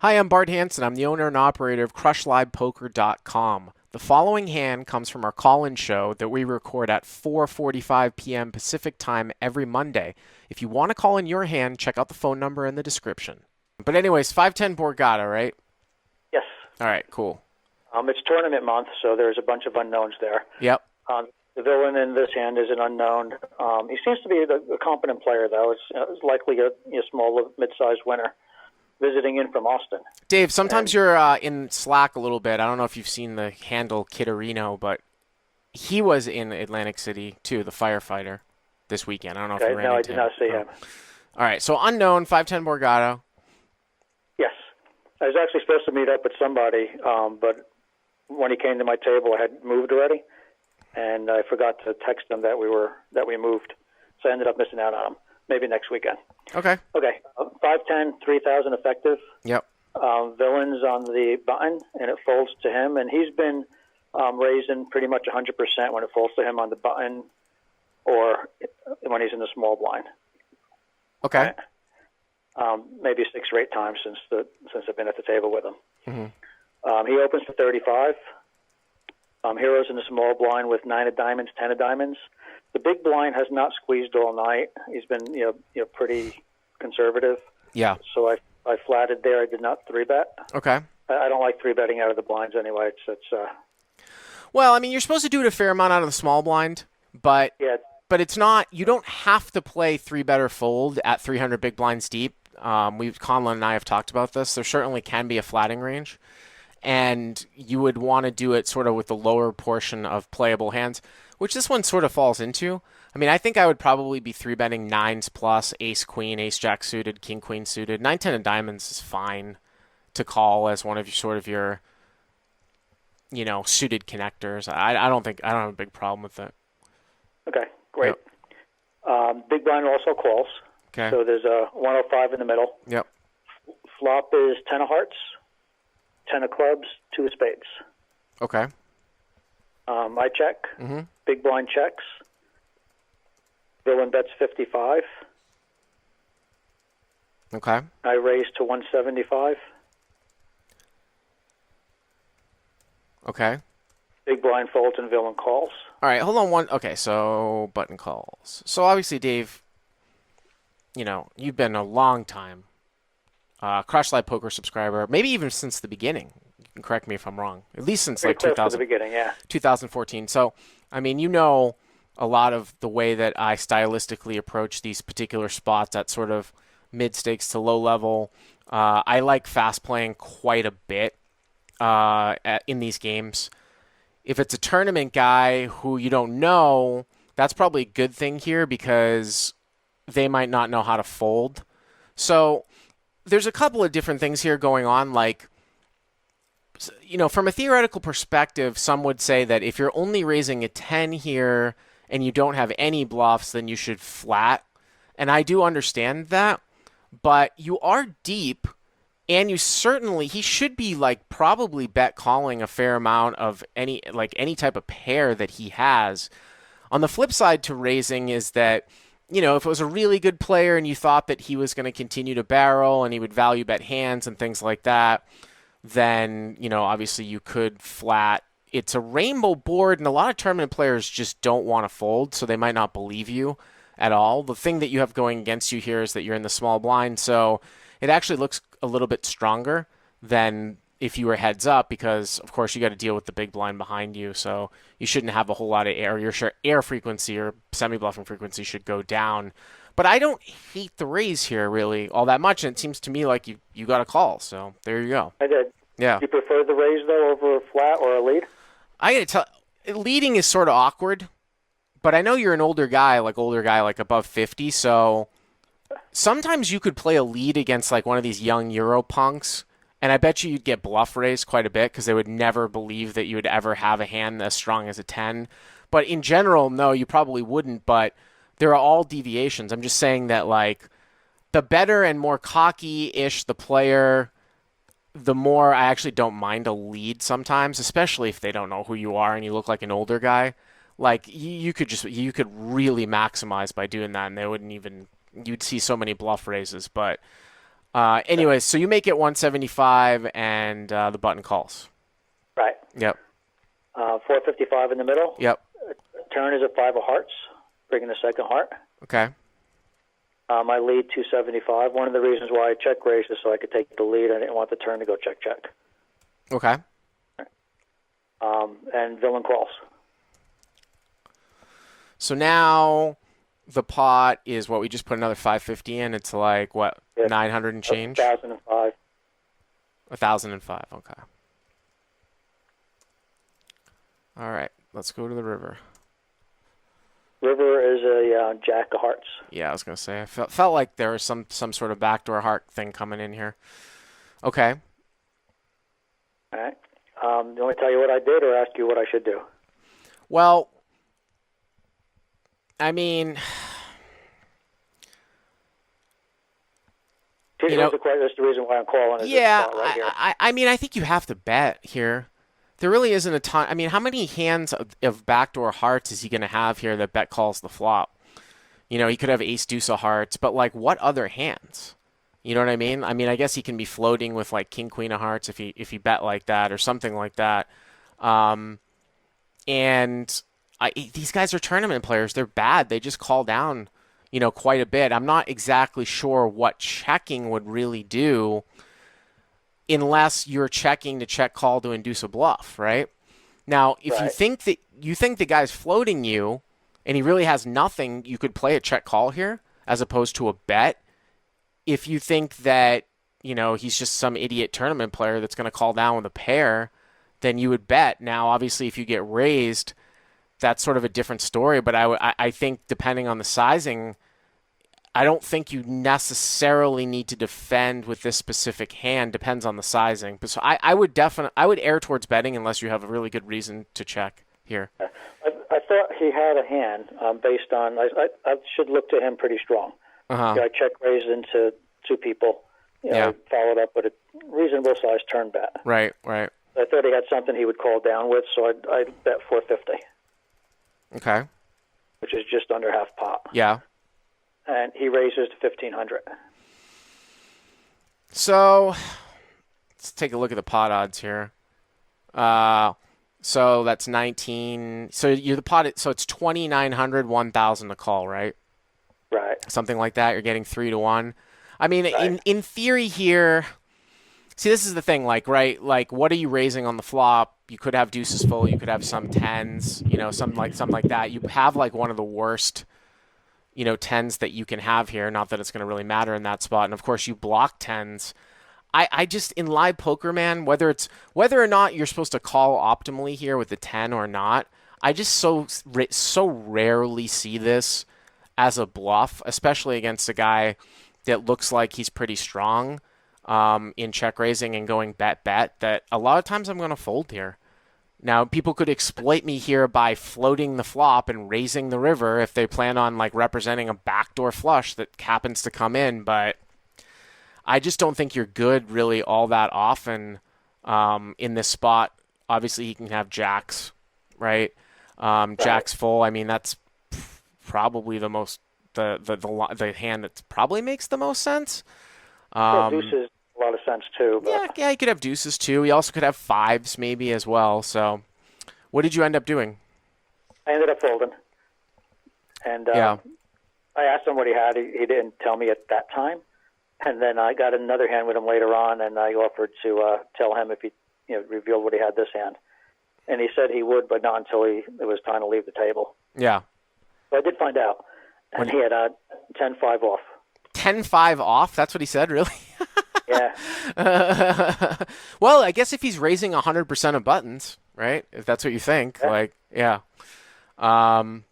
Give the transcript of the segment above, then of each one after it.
Hi, I'm Bart Hanson. I'm the owner and operator of CrushLivePoker.com. The following hand comes from our call-in show that we record at 4:45 p.m. Pacific Time every Monday. If you want to call in your hand, check out the phone number in the description. But anyways, 510 Borgata, right? Yes. All right, cool. It's tournament month, so there's a bunch of unknowns there. Yep. The villain in this hand is an unknown. He seems to be a competent player, though. It's likely a small, mid-sized winner visiting in from Austin. Dave, sometimes you're in Slack a little bit. I don't know if you've seen the handle Kitterino, but he was in Atlantic City, too, the firefighter, this weekend. I don't know if you ran No, I into did him. not see him. All right, so unknown, 510 Borgata. Yes. I was actually supposed to meet up with somebody, but when he came to my table, I had moved already, and I forgot to text him that we moved, so I ended up missing out on him. Maybe next weekend. Okay. Okay. 510, 3,000 effective. Yep. Villain's on the button, and it folds to him, and he's been raising pretty much 100% when it folds to him on the button or when he's in the small blind. Okay. Maybe 6 or 8 times since I've been at the table with him. Mm-hmm. He opens for 35. Heroes in the small blind with 9 of diamonds, 10 of diamonds. The big blind has not squeezed all night. He's been pretty conservative. Yeah. So I flatted there. I did not 3-bet. Okay. I don't like 3-betting out of the blinds anyway. Well, I mean, you're supposed to do it a fair amount out of the small blind, but Yeah. but it's not. You don't have to play 3-bet or fold at 300 big blinds deep. Conlon and I have talked about this. There certainly can be a flatting range, and you would want to do it sort of with the lower portion of playable hands, which this one sort of falls into. I mean, I think I would probably be 3-betting 9s plus, ace queen, ace jack suited, king queen suited. 9-10 of diamonds is fine to call as one of your suited connectors. I don't have a big problem with it. Okay, great. Big blind also calls. Okay. So there's a 105 in the middle. Yep. Flop is 10 of hearts, 10 of clubs, 2 of spades. Okay. I check. Mm-hmm. Big blind checks. Villain bets 55. Okay. I raise to 175. Okay. Big blind folds and villain calls. All right, hold on Okay, so button calls. So obviously, Dave, you've been a long time Crush Live Poker subscriber, maybe even since the beginning. You can correct me if I'm wrong. At least since Pretty like close 2000, to the beginning, yeah. 2014. So, I mean, you know a lot of the way that I stylistically approach these particular spots at sort of mid-stakes to low level. I like fast playing quite a bit in these games. If it's a tournament guy who you don't know, that's probably a good thing here because they might not know how to fold. So there's a couple of different things here going on. Like, from a theoretical perspective, some would say that if you're only raising a 10 here and you don't have any bluffs, then you should flat. And I do understand that, but you are deep. And he should be probably bet calling a fair amount of any type of pair that he has. On the flip side to raising is that, if it was a really good player and you thought that he was going to continue to barrel and he would value bet hands and things like that, then, obviously you could flat. It's a rainbow board and a lot of tournament players just don't want to fold, so they might not believe you at all. The thing that you have going against you here is that you're in the small blind, so it actually looks a little bit stronger than if you were heads up because, of course, you got to deal with the big blind behind you, so you shouldn't have a whole lot of air. Your air frequency or semi-bluffing frequency should go down. But I don't hate the raise here really all that much, and it seems to me like you got a call, so there you go. I did. Yeah. You prefer the raise, though, over a flat or a lead? I got to tell, leading is sort of awkward, but I know you're an older guy like above 50, so sometimes you could play a lead against like one of these young Euro punks, and I bet you'd get bluff raised quite a bit because they would never believe that you would ever have a hand as strong as a 10. But in general, no, you probably wouldn't, but there are all deviations. I'm just saying that like the better and more cocky-ish the player, the more I actually don't mind a lead sometimes, especially if they don't know who you are and you look like an older guy. Like you could really maximize by doing that, and they wouldn't even. You'd see so many bluff raises, but Anyways, so you make it 175 and the button calls. Right. Yep. 455 in the middle. Yep. Turn is a 5 of hearts, bringing the second heart. Okay. I lead 275. One of the reasons why I check raised is so I could take the lead. I didn't want the turn to go check, check. Okay. And villain calls. So now the pot is what we just put another 550 in. It's like what, 900 and change? 1,005. 1,005. Okay. All right. Let's go to the river. River is a jack of hearts. Yeah, I was gonna say I felt like there was some sort of backdoor heart thing coming in here. Okay. All right. You want me to tell you what I did or ask you what I should do? Well, I mean, That's the reason why I'm calling. Yeah, right here. I mean, I think you have to bet here. There really isn't a ton. I mean, how many hands of backdoor hearts is he going to have here that bet calls the flop? He could have ace deuce of hearts, but like what other hands? You know what I mean? I mean, I guess he can be floating with like king queen of hearts if he bet like that or something like that. These guys are tournament players. They're bad. They just call down, quite a bit. I'm not exactly sure what checking would really do unless you're checking to check call to induce a bluff, right? Now, if you think the guy's floating you and he really has nothing, you could play a check call here as opposed to a bet. If you think that, he's just some idiot tournament player that's going to call down with a pair, then you would bet. Now, obviously, if you get raised, that's sort of a different story. But I think depending on the sizing, I don't think you necessarily need to defend with this specific hand. Depends on the sizing. But so I would err towards betting unless you have a really good reason to check here. I thought he had a hand based on. I should look to him pretty strong. I check raised into two people. Followed up with a reasonable sized turn bet. Right. I thought he had something he would call down with, so I bet 450. Okay. Which is just under half pot. Yeah. And he raises to 1,500. So let's take a look at the pot odds here. So that's 19. So you're the pot. So it's 2,900, 1,000 to call, right? Right. Something like that. You're getting 3-1. I mean, right. in theory here. See, this is the thing. Like, right? Like, what are you raising on the flop? You could have deuces full. You could have some tens. Something like that. You have like one of the worst, tens that you can have here. Not that it's going to really matter in that spot. And of course, you block tens. I just in live poker, man, whether or not you're supposed to call optimally here with the 10 or not, I just so rarely see this as a bluff, especially against a guy that looks like he's pretty strong in check raising and going bet, that a lot of times I'm going to fold here. Now, people could exploit me here by floating the flop and raising the river if they plan on like representing a backdoor flush that happens to come in, but I just don't think you're good really all that often in this spot. Obviously, he can have jacks, right? Jacks full. I mean, that's probably the most the hand that probably makes the most sense. Deuces a lot of sense too. But... Yeah, he could have deuces too. He also could have fives maybe as well. So, what did you end up doing? I ended up folding, and I asked him what he had. He didn't tell me at that time. And then I got another hand with him later on, and I offered to tell him if he revealed what he had this hand. And he said he would, but not until it was time to leave the table. Yeah. So I did find out. And he had 10-5 off. 10-5 off? That's what he said, really? Yeah. Well, I guess if he's raising 100% of buttons, right? If that's what you think. Yeah. Well,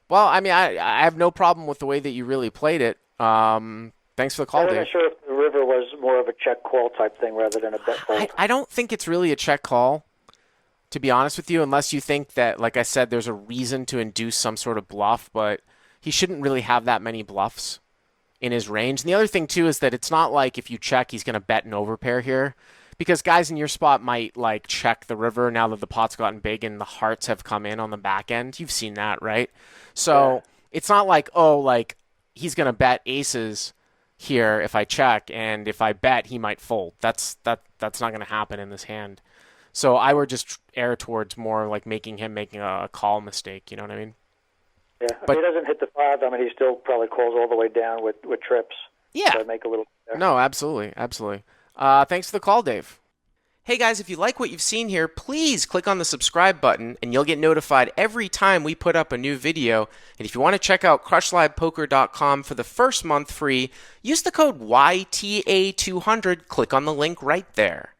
I mean, I have no problem with the way that you really played it. Thanks for the call, Dave. I'm not sure if the river was more of a check call type thing rather than a bet fold. I don't think it's really a check call, to be honest with you, unless you think that, like I said, there's a reason to induce some sort of bluff, but he shouldn't really have that many bluffs in his range. And the other thing, too, is that it's not like if you check, he's going to bet an overpair here, because guys in your spot might, like, check the river now that the pot's gotten big and the hearts have come in on the back end. You've seen that, right? So It's not like, he's going to bet aces here if I check, and if I bet, he might fold. That's not going to happen in this hand. So I would just err towards more like making a call mistake. You know what I mean? Yeah, if But he doesn't hit the five, I mean, he still probably calls all the way down with trips. yeah, So make a little there. no, absolutely, absolutely. Thanks for the call, Dave. Hey guys, if you like what you've seen here, please click on the subscribe button and you'll get notified every time we put up a new video. And if you want to check out crushlivepoker.com for the first month free, use the code YTA200. Click on the link right there.